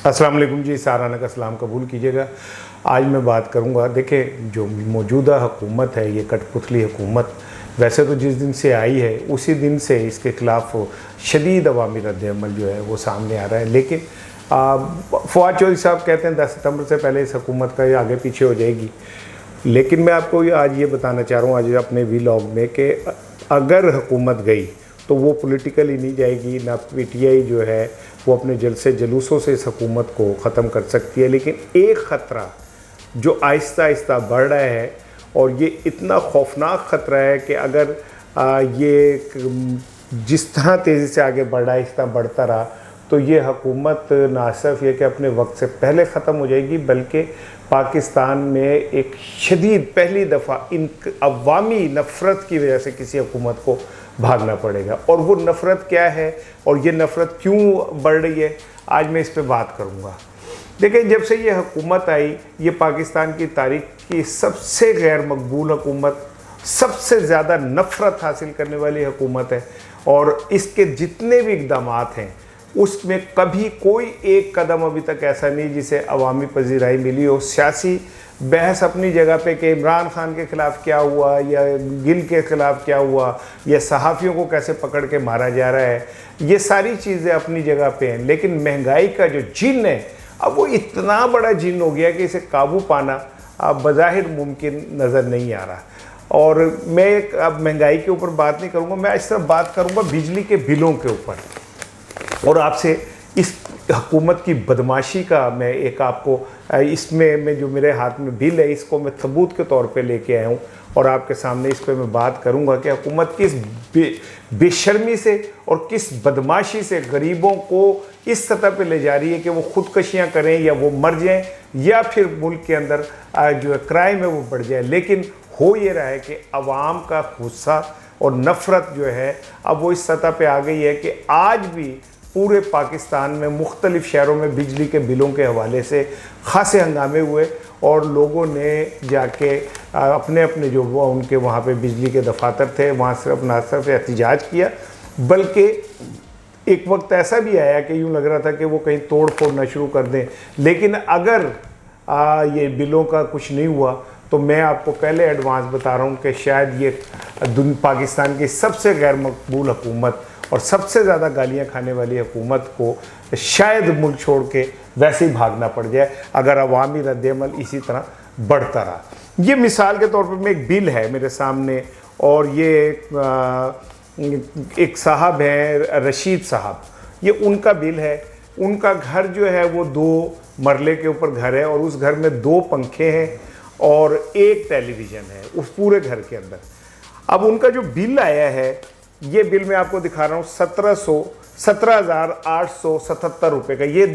अस्सलाम वालेकुम जी, साराना का सलाम कबूल कीजिएगा। आज मैं बात करूंगा, देखिए जो मौजूदा हुकूमत है, ये कठपुतली हुकूमत वैसे तो जिस दिन से आई है उसी दिन से इसके ख़िलाफ़ शदीद अवामी रद्द-ए-अमल जो है वो सामने आ रहा है। लेकिन फवाद चौधरी साहब कहते हैं 10 सितंबर से पहले इस हुकूमत का ये आगे पीछे हो जाएगी। लेकिन मैं आपको आज ये बताना चाह रहा हूँ आज अपने वीलॉग में कि अगर हुकूमत गई तो वो पॉलिटिकली नहीं जाएगी, ना पीटीआई जो है वो अपने जलसे जुलूसों से इस हुकूमत को ख़त्म कर सकती है। लेकिन एक ख़तरा जो आहिस्ता आहिस्ता बढ़ रहा है और ये इतना खौफनाक ख़तरा है कि अगर ये जिस तरह तेज़ी से आगे बढ़ रहा है, इस तरह बढ़ता रहा तो ये हुकूमत ना सिर्फ ये कि अपने वक्त से पहले ख़त्म हो जाएगी, बल्कि पाकिस्तान में एक शदीद पहली दफ़ा इन अवामी नफ़रत की वजह से किसी हुकूमत को भागना पड़ेगा। और वो नफ़रत क्या है और ये नफ़रत क्यों बढ़ रही है, आज मैं इस पे बात करूँगा। देखिए, जब से ये हुकूमत आई, ये पाकिस्तान की तारीख़ की सबसे गैर मकबूल हुकूमत, सबसे ज़्यादा नफ़रत हासिल करने वाली हुकूमत है। और इसके जितने भी इक़दामात हैं उसमें कभी कोई एक कदम अभी तक ऐसा नहीं जिसे अवामी पजीराई मिली हो। सियासी बहस अपनी जगह पे कि इमरान खान के ख़िलाफ़ क्या हुआ या गिल के ख़िलाफ़ क्या हुआ या सहाफ़ियों को कैसे पकड़ के मारा जा रहा है, ये सारी चीज़ें अपनी जगह पे हैं। लेकिन महंगाई का जो जिन है, अब वो इतना बड़ा जिन हो गया कि इसे काबू पाना अब बज़ाहिर मुमकिन नज़र नहीं आ रहा। और मैं अब महंगाई के ऊपर बात नहीं करूँगा, मैं इस तरह बात करूँगा बिजली के बिलों के ऊपर। और आपसे इस हुकूमत की बदमाशी का मैं एक आपको इसमें जो मेरे हाथ में बिल है इसको मैं सबूत के तौर पे लेके आया हूँ और आपके सामने इस पर मैं बात करूँगा कि हुकूमत किस बेशर्मी से और किस बदमाशी से गरीबों को इस सतह पे ले जा रही है कि वो खुदकशियाँ करें या वो मर जाएं या फिर मुल्क के अंदर जो क्राइम है वो बढ़ जाए। लेकिन हो ये रहा है कि अवाम का गुस्सा और नफ़रत जो है अब वो इस सतह पे आ गई है कि आज भी पूरे पाकिस्तान में मुख्तलिफ़ शहरों में बिजली के बिलों के हवाले से ख़ासे हंगामे हुए और लोगों ने जाके अपने अपने जो वो उनके वहाँ पे बिजली के दफातर थे वहाँ सिर्फ ना सिर्फ एहतजाज किया, बल्कि एक वक्त ऐसा भी आया कि यूँ लग रहा था कि वो कहीं तोड़ फोड़ ना शुरू कर दें। लेकिन अगर ये बिलों का कुछ नहीं हुआ तो मैं आपको पहले एडवांस बता रहा हूँ कि शायद ये पाकिस्तान की सबसे गैर मकबूल हुकूमत और सबसे ज़्यादा गालियाँ खाने वाली हुकूमत को शायद मुल्क छोड़ के वैसे ही भागना पड़ जाए अगर अवामी रद्द-ए-अमल इसी तरह बढ़ता रहा। ये मिसाल के तौर पर मैं एक बिल है मेरे सामने और ये एक साहब हैं रशीद साहब, ये उनका बिल है। उनका घर जो है वो 2 मरले के ऊपर घर है और उस घर में 2 पंखे हैं और 1 टेलीविज़न है उस पूरे घर के अंदर। अब उनका जो बिल आया है, ये बिल मैं आपको दिखा रहा हूँ 17,877 रुपये का। ये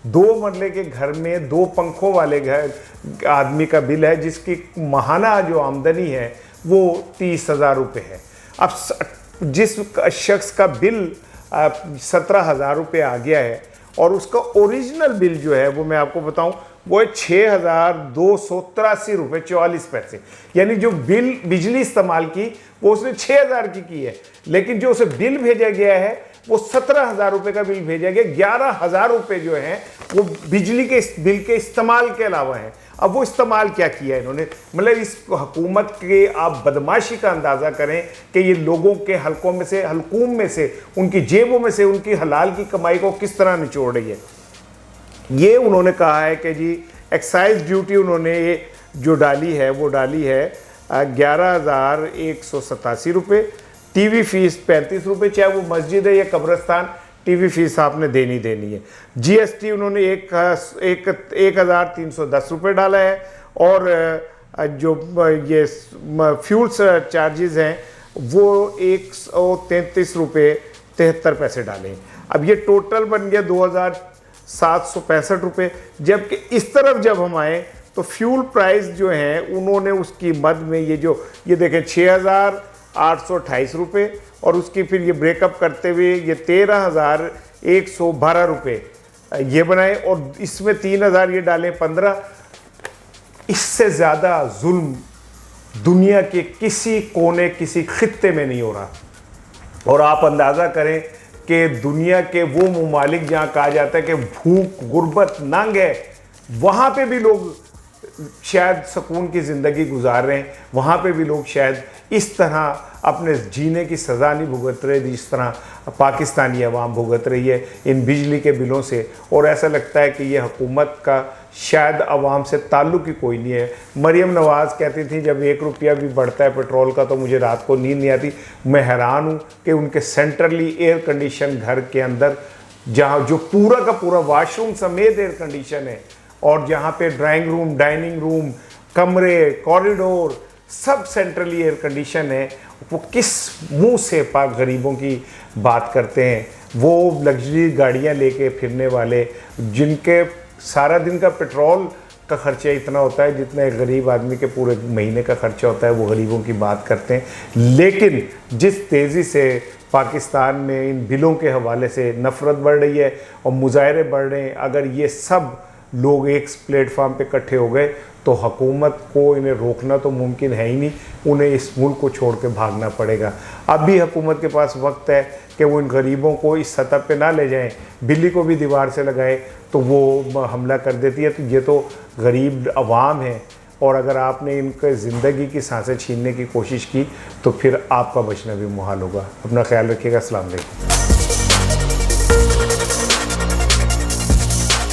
2 मरले के घर में 2 पंखों वाले घर आदमी का बिल है जिसकी माहाना जो आमदनी है वो 30,000 रुपये है। अब जिस शख्स का बिल 17,000 रुपये आ गया है और उसका ओरिजिनल बिल जो है वो मैं आपको बताऊं वो है 6,283 रुपये 44 पैसे। यानी जो बिल बिजली इस्तेमाल की वो उसने 6,000 की है, लेकिन जो उसे बिल भेजा गया है वो 17,000 रुपये का बिल भेजा गया। 11,000 रुपये जो हैं वो बिजली के बिल के इस्तेमाल के अलावा हैं। अब वो इस्तेमाल क्या किया इन्होंने, मतलब इस हुकूमत के आप बदमाशी का अंदाज़ा करें कि ये लोगों के हलकों में से, हलकूम में से, उनकी जेबों में से उनकी हलाल की कमाई को किस तरह निचोड़ रही है। ये उन्होंने कहा है कि जी एक्साइज ड्यूटी उन्होंने ये जो डाली है वो डाली है 11,187 रुपये। टीवी फीस 35 रुपये, चाहे वो मस्जिद है या कब्रस्तान, टीवी फीस आपने देनी है। जीएसटी उन्होंने 1,310 रुपये डाला है और जो ये फ्यूल चार्जेस हैं वो 133 रुपये 73 पैसे डाले हैं। अब ये टोटल बन गया 2,765 रुपये। जबकि इस तरफ जब हम आए तो फ्यूल प्राइस जो हैं उन्होंने उसकी मद में ये देखें 6,828 रुपये और उसकी फिर ये ब्रेकअप करते हुए ये 13,112 रुपये ये बनाए और इसमें 3,000 ये डालें 15। इससे ज़्यादा जुल्म दुनिया के किसी कोने किसी खित्ते में नहीं हो रहा। और आप अंदाज़ा करें कि दुनिया के वो ममालिक जहाँ कहा जाता है कि भूख गुर्बत नंग है, वहाँ पे भी लोग शायद सुकून की ज़िंदगी गुजार रहे हैं, वहाँ पे भी लोग शायद इस तरह अपने जीने की सज़ा नहीं भुगत रहे जिस तरह पाकिस्तानी अवाम भुगत रही है इन बिजली के बिलों से। और ऐसा लगता है कि ये हुकूमत का शायद अवाम से ताल्लुक़ ही कोई नहीं है। मरियम नवाज़ कहती थी जब 1 रुपया भी बढ़ता है पेट्रोल का तो मुझे रात को नींद नहीं आती। मैं हैरान हूँ कि उनके सेंट्रली एयर कंडीशन घर के अंदर, जहाँ जो पूरा का पूरा वाशरूम समेत एयर कंडीशन है, और जहाँ पे ड्राइंग रूम, डाइनिंग रूम, कमरे, कॉरिडोर सब सेंट्रली एयर कंडीशन है, वो किस मुंह से पाक गरीबों की बात करते हैं। वो लग्जरी गाड़ियाँ लेके फिरने वाले, जिनके सारा दिन का पेट्रोल का खर्चा इतना होता है जितना एक गरीब आदमी के पूरे महीने का खर्चा होता है, वो गरीबों की बात करते हैं। लेकिन जिस तेज़ी से पाकिस्तान में इन बिलों के हवाले से नफ़रत बढ़ रही है और मुजाहरे बढ़ रहे हैं, अगर ये सब लोग एक प्लेटफार्म पे इकट्ठे हो गए तो हुकूमत को इन्हें रोकना तो मुमकिन है ही नहीं, उन्हें इस मुल्क को छोड़ के भागना पड़ेगा। अभी हुकूमत के पास वक्त है कि वो इन गरीबों को इस सतह पे ना ले जाएं, बिल्ली को भी दीवार से लगाए तो वो हमला कर देती है। तो ये तो गरीब अवाम है, और अगर आपने इनके ज़िंदगी की सांसें छीनने की कोशिश की तो फिर आपका बचना भी मुहाल होगा। अपना ख्याल रखिएगा। अस्सलाम वालेकुम।